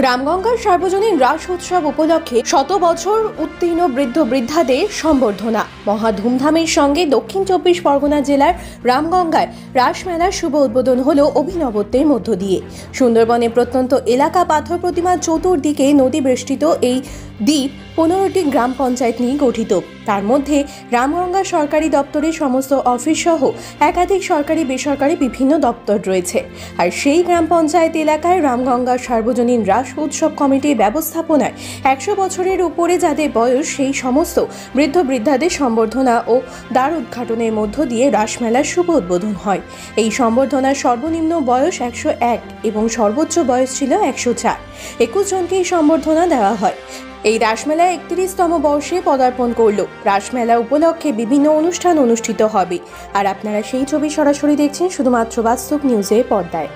রামগঙ্গার সার্বজনীন রাস উৎসব উপলক্ষে 100 বছর উত্তীর্ণ বৃদ্ধ বৃদ্ধাদের সম্বর্ধনা মহা ধুমধামের সঙ্গে দক্ষিণ 24 পরগনা জেলার রামগঙ্গায় রাসমেলার শুভ উদ্বোধন হলো অভিনবত্বের মধ্য দিয়ে। সুন্দরবনে প্রত্যন্ত এলাকা পাথর প্রতিমার চতুর্দিকে নদী বেষ্টিত এই দ্বীপ 15টি গ্রাম পঞ্চায়েত নিয়ে গঠিত। তার মধ্যে রামগঙ্গা সরকারি দপ্তরের সমস্ত অফিস সহ একাধিক সরকারি বেসরকারি বিভিন্ন দপ্তর রয়েছে। আর সেই গ্রাম পঞ্চায়েত এলাকায় রামগঙ্গা সার্বজনীন রাস উৎসব কমিটির ব্যবস্থাপনায় 100 বছরের উপরে যাদের বয়স সেই সমস্ত বৃদ্ধ বৃদ্ধাদের সম্বর্ধনা ও দ্বার উদ্ঘাটনের মধ্য দিয়ে রাসমেলার শুভ উদ্বোধন হয়। এই সম্বর্ধনার সর্বনিম্ন বয়স 101 এবং সর্বোচ্চ বয়স ছিল 104। 21 জনকে এই সম্বর্ধনা দেওয়া হয়। এই রাসমেলা 31তম বর্ষে পদার্পণ করল। রাসমেলা উপলক্ষে বিভিন্ন অনুষ্ঠান অনুষ্ঠিত হবে। আর আপনারা সেই ছবি সরাসরি দেখছেন শুধুমাত্র বাস্তব নিউজের পর্দায়।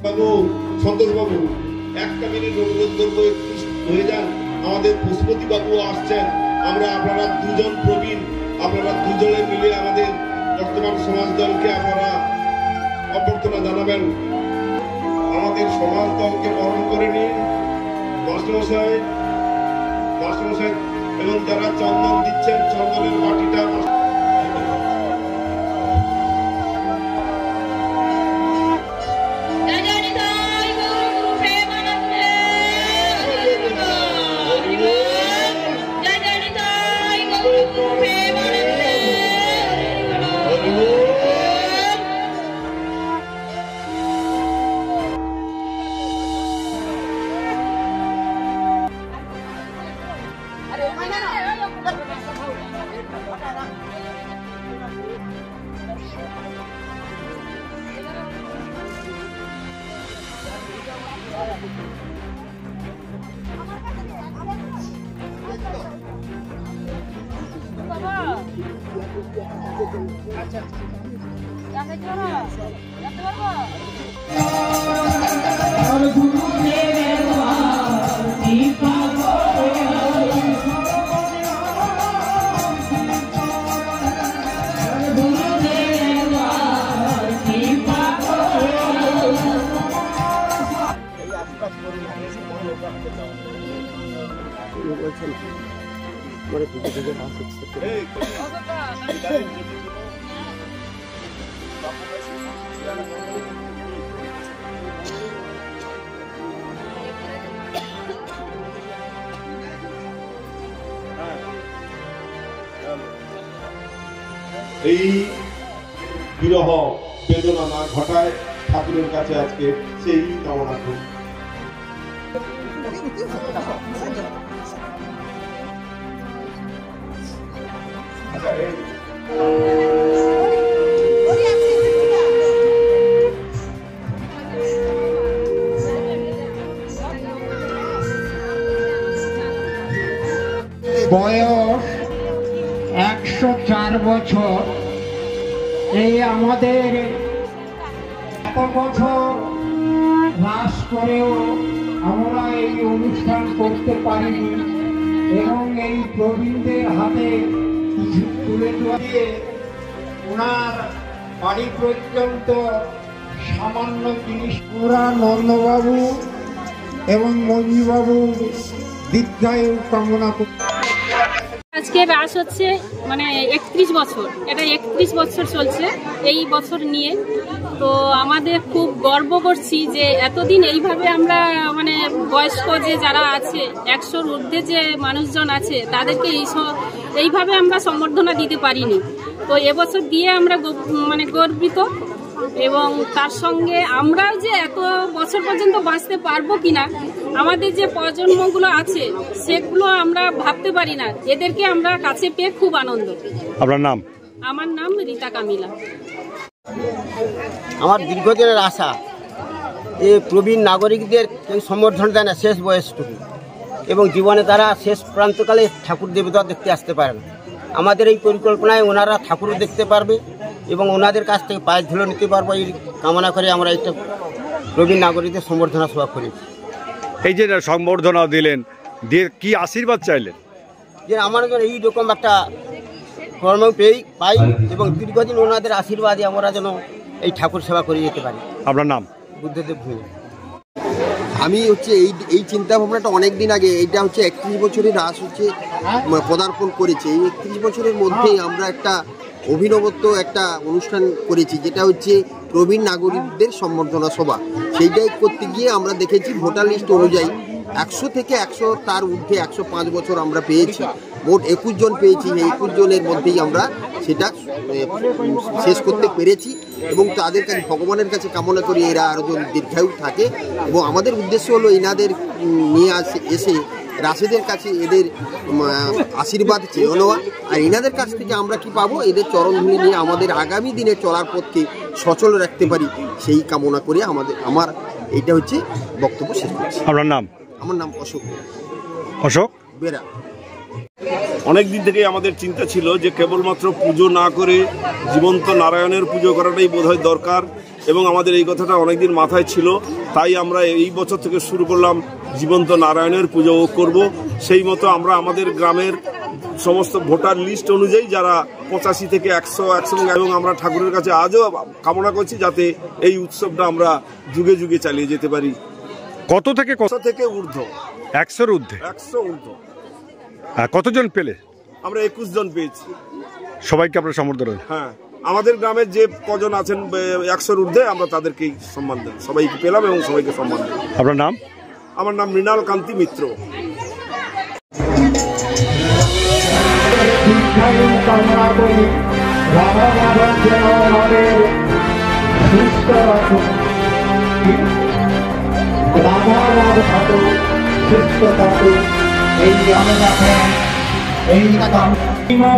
বাবু সন্তোষ বাবু একটা মিনিট অনুরোধ করবো হয়ে যান। আমাদের পশুপতি বাবু আসছেন। আপনারা দুজন প্রবীণ, আপনারা দুজনে মিলে আমাদের বর্তমান সমাজ দলকে আপনারা অভ্যর্থনা জানাবেন। আমাদের সমাজ দলকে বরণ করে নিন মাস্টারমশাই এবং যারা চন্দন দিচ্ছেন চন্দনের বাটিটা এই বিরহ বেদনা না ঘটায় ঠাকুরের কাছে আজকে সেই কামনা করি। বয়স 104 বছর। এই আমাদের এত বছর বাস করেও আমরা এই অনুষ্ঠান করতে পারিনি এবং এই প্রবীণদের হাতে কিছু তুলে দিয়ে ওনার বাড়ি পর্যন্ত সামান্য জিনিস ওরা নন্দবাবু এবং মঞ্জুবাবু দীর্ঘায়ু কামনা করতে। আজকে রাস হচ্ছে মানে 31 বছর, এটা 31 বছর চলছে এই বছর নিয়ে। তো আমাদের খুব গর্ব করছি যে এতদিন এইভাবে আমরা মানে বয়স্ক যে যারা আছে 100-র ঊর্ধ্বে যে মানুষজন আছে তাদেরকে এইভাবে আমরা সম্বর্ধনা দিতে পারিনি। তো এবছর দিয়ে আমরা মানে গর্বিত এবং তার সঙ্গে আমরাও যে এত বছর পর্যন্ত বাঁচতে পারবো কিনা, আমাদের যে প্রজন্মগুলো আছে সেগুলো আমরা ভাবতে পারি না, এদেরকে আমরা কাছে পেয়ে খুব আনন্দ। আপনার নাম? আমার নাম রীতা কামিলা। আমার দীর্ঘদিনের আশা যে প্রবীণ নাগরিকদের কেউ সম্বর্ধনা দেয় না শেষ বয়সটুকু, এবং জীবনে তারা শেষ প্রান্তকালে ঠাকুর দেবতা দেখতে আসতে পারে না। আমাদের এই পরিকল্পনায় ওনারা ঠাকুরও দেখতে পারবে এবং ওনাদের কাছ থেকে পায়ে ধুলো নিতে পারবো এই কামনা করে আমরা একটা প্রবীণ নাগরিকদের সম্বর্ধনা সভা করেছি। এই যে সম্বর্ধনা দিলেন, দিয়ে কি আশীর্বাদ চাইলেন? যে আমার এইরকম একটা কর্ম পাই এবং দীর্ঘদিন ওনাদের আশীর্বাদে আমরা যেন এই ঠাকুর সেবা করে যেতে পারি। আপনার নাম? বুদ্ধদেব ভূঁইয়া। আমি হচ্ছে এই চিন্তা ভাবনাটা অনেক দিন আগে, এইটা হচ্ছে 31 বছরের রাস হচ্ছে পদার্পণ করেছে। এই 31 বছরের মধ্যেই আমরা একটা অভিনবত্ব একটা অনুষ্ঠান করেছি, যেটা হচ্ছে প্রবীণ নাগরিকদের সম্বর্ধনা সভা। সেইটাই করতে গিয়ে আমরা দেখেছি ভোটার লিস্ট অনুযায়ী 100 থেকে 100 তার ঊর্ধ্বে 105 বছর আমরা পেয়েছি, মোট 21 জন পেয়েছি। এই 21 জনের মধ্যেই আমরা সেটা শেষ করতে পেরেছি এবং তাদের কাছে ভগবানের কাছে কামনা করি এরা আরও দীর্ঘায়ু থাকে। এবং আমাদের উদ্দেশ্য হলো এনাদের নিয়ে এসে রাশেদের কাছে এদের আশীর্বাদ চেয়ে নেওয়া, আর এনাদের কাছ থেকে আমরা কি পাবো, এদের চরণধুলি নিয়ে আমাদের আগামী দিনে চলার পথকে সচল রাখতে পারি সেই কামনা করে আমার এইটা হচ্ছে বক্তব্য শেষ করছি। আপনার নাম? আমার নাম অশোক বেরা। অনেক দিন থেকে আমাদের চিন্তা ছিল যে কেবলমাত্র পুজো না করে জীবন্ত নারায়ণের পুজো করাটাই বোধহয় দরকার, এবং আমাদের এই কথাটা অনেকদিন মাথায় ছিল। তাই আমরা এই বছর থেকে শুরু করলাম জীবন্ত নারায়ণের পুজো করব। সেই মতো আমরা আমাদের গ্রামের সমস্ত ভোটার লিস্ট অনুযায়ী যারা 85 থেকে 100 এবং আমরা ঠাকুরের কাছে আজও কামনা করছি যাতে এই উৎসবটা আমরা যুগে যুগে চালিয়ে যেতে পারি। কত থেকে ঊর্ধ্ব? 100-র ঊর্ধ্বে। 100 ঊর্ধ্ব। কতজন পেলে? আমরা 21 জন পেয়েছি। সবাইকে আপনার সম্বর্ধনা? হ্যাঁ, আমাদের গ্রামের যে কজন আছেন 100-র ঊর্ধ্বে আমরা তাদেরকেই সম্মান দেন, সবাইকে পেলাম এবং সবাইকে সম্মান দেন। আপনার নাম? আমার নাম মৃণাল কান্তি মিত্র।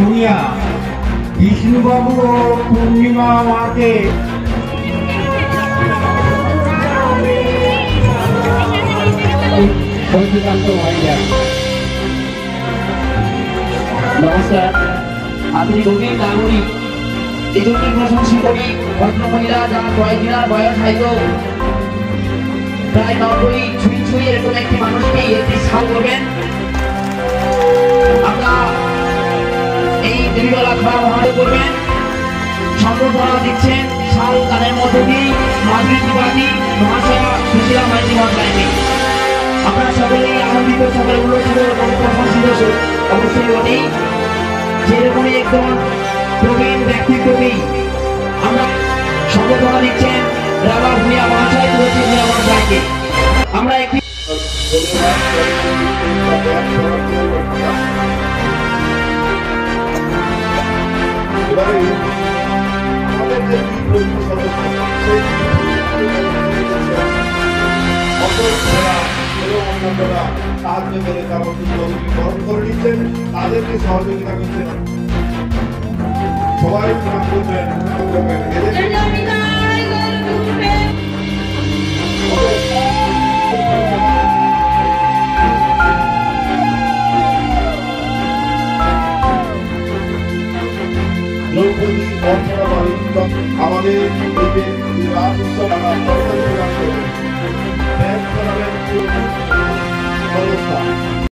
ভূঁইয়া, বিষ্ণুবাবু ও পূর্ণিমা মাকে নমস্কার। আমি প্রবীণ নাগরিক এজন্যই প্রশংসিত করি ভদ্রমহিলা যার কয়েকদিনের বয়স হয়তো প্রায় 90 ছুঁই এরকম একটি মানুষকে একটি সাল করবেন। আমরা এই দেবীবেলা খাওয়া মহাদেব করবেন, সম্বর্ধনা দিচ্ছেন শাল গানের মধ্য দিয়ে মাধুরী ত্রিপাঠী মহাশয়া সুশীলা মাইতি মহাশয়কে। আমরা সকলেই আনন্দিত, সকলে উল্লসিত এবং প্রশংসিত অবশ্যই বটেই। যেরকমই একজন প্রবীণ ব্যক্তিত্বকে আমরা সম্বর্ধনা দিচ্ছেন রাবা ভূঁইয়া মহাশয়, তুলসী ভূঁইয়া মহাশয়কে। আমরা একটি এবারে আমাদের যে প্রবীণ সদস্য সেই এবং অন্যান্যরা সাহায্য করে তারা গ্রহণ করে নিচ্ছেন, তাদেরকে সহযোগিতা করছেন। সবাই প্রণাম করবেন। দ্রৌপদী আমাদের এই রাস উৎসব আমরা